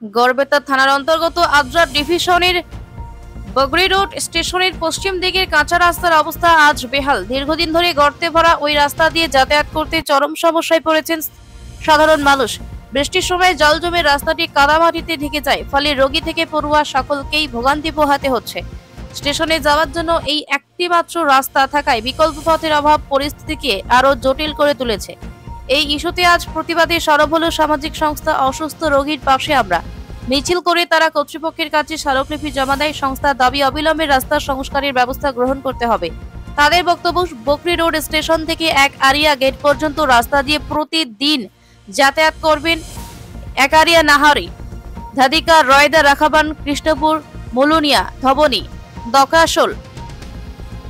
গড়বেতা থানার অন্তর্গত আদ্রা ডিভিশনের বগরি রোড স্টেশনের পশ্চিম দিকের কাঁচা রাস্তার অবস্থা আজ বেহাল। দীর্ঘদিন ধরে গর্তে ভরা ওই রাস্তা দিয়ে যাতায়াত করতে চরম সমস্যায় পড়েছেন সাধারণ মানুষ। বৃষ্টির সময় জল জমে রাস্তাটি কাদামাটিতে ঢেকে যায়, ফলে রোগী থেকে পড়ুয়া সকলকেই ভোগান্তি পোহাতে হচ্ছে। স্টেশনে যাওয়ার জন্য এই একটি মাত্র রাস্তা থাকায় বিকল্প পথের অভাব পরিস্থিতিকে আরো জটিল করে তুলেছে। এই ইস্যুতে আজ প্রতিবাদে সরব হলো সামাজিক সংস্থা অসুস্থ রোগীর পাশে আমরা। মিছিল করে তারা কর্তৃপক্ষের কাছে স্মারকলিপি জমা দেয়। সংস্থার দাবি অবিলম্বে রাস্তা সংস্কারের ব্যবস্থা গ্রহণ করতে হবে। তাদের বক্তব্য, বকরি রোড স্টেশন থেকে এক আরিয়া গেট পর্যন্ত রাস্তা দিয়ে প্রতিদিন যাতায়াত করবেন এক আরিয়া নাহারি, ধাদিকা, রয়দা, রাখাবান, কৃষ্ণপুর, মুলুনিয়া, ধবনী, দকাশোল,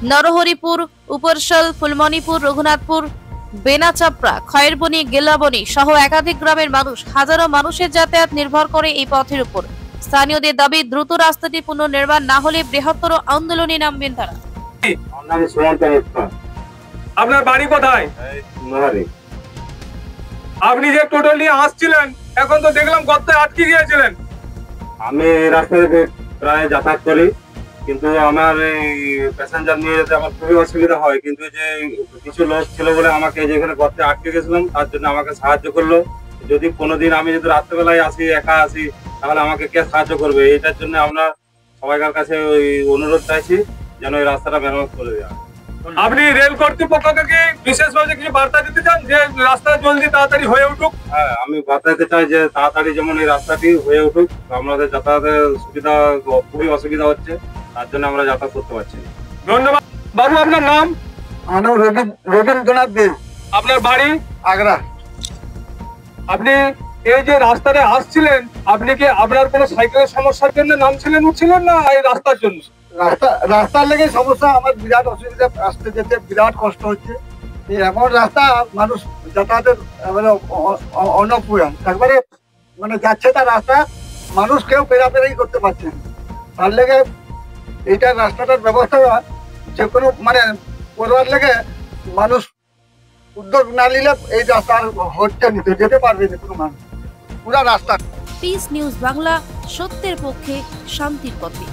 নরহরিপুর, উপরশাল, ফুলমণিপুর, রঘুনাথপুর, বেনাচাপড়া, খয়েরবনি, গেলাবনি সহ একাধিক গ্রামের মানুষ। হাজারো মানুষের যাতায়াত নির্ভর করে এই পথের উপর। স্থানীয়দের দাবি, দ্রুত রাস্তাটি পুনর্নির্মাণ না হলে বৃহত্তর আন্দোলনে নামবেন তারা। আপনার বাড়ি কোথায়? আপনি যে টোটাল নিয়ে আসছিলেন, এখন তো দেখলাম গর্তে আটকে গিয়েছিলেন। আমি রাস্তায় প্রায় যাতায়াত করি, কিন্তু আমার এই প্যাসেঞ্জার নিয়ে যেতে আমার খুবই অসুবিধা হয়। কিন্তু যে কিছু লোক ছিল বলে আমাকে যেখানে গর্তে আটকে গেছিলাম, তার জন্য আমাকে সাহায্য করলো। যদি কোনোদিন আমি যদি রাত্রেবেলায় আসি, একা আসি, তাহলে আমাকে কে সাহায্য করবে? এটার জন্য আমরা সবাইকার কাছে ওই অনুরোধ চাইছি যেন এই রাস্তাটা মেরামত করে দেওয়া। আপনি রেল কর্তৃপক্ষকে বিশেষভাবে কিছু বার্তা দিতে চান যে রাস্তা জলদি তাড়াতাড়ি হয়ে উঠুক? হ্যাঁ, আমি বার্তা দিতে চাই যে তাড়াতাড়ি যেমন এই রাস্তাটি হয়ে উঠুক। আমাদের যাতায়াতের সুবিধা খুবই অসুবিধা হচ্ছে, তার জন্য আমরা যাতায়াত করতে পারছি না। ধন্যবাদ। বাবু, আপনার নাম? আমার নাম রবীন্দ্রনাথ দেব। আপনার বাড়ি? আগ্রা। আপনি এই যে রাস্তায় আসছিলেন, আপনি কি আপনার কোনো সাইকেলের সমস্যার জন্য নামছিলেন, উঠছিলেন, না এই রাস্তার জন্য? রাস্তার লেগে সমস্যা, আমার বিরাট অসুবিধা, আসতে যেতে বিরাট কষ্ট হচ্ছে। এমন রাস্তা মানুষ যাতায়াতের মানে অনপুরান, একবারে মানে যাচ্ছে তার রাস্তা, মানুষ কেউ পেরাপেরাই করতে পারছে না। তার লেগে এইটা রাস্তাটার ব্যবস্থা যে কোনো মানে করবার লেগে মানুষ উদ্যোগ না নিলে এই রাস্তা হচ্ছে নিতে যেতে পারবে না কোনো মানুষ পুরা রাস্তা। পিস নিউজ বাংলা, সত্যের পক্ষে, শান্তির পথে।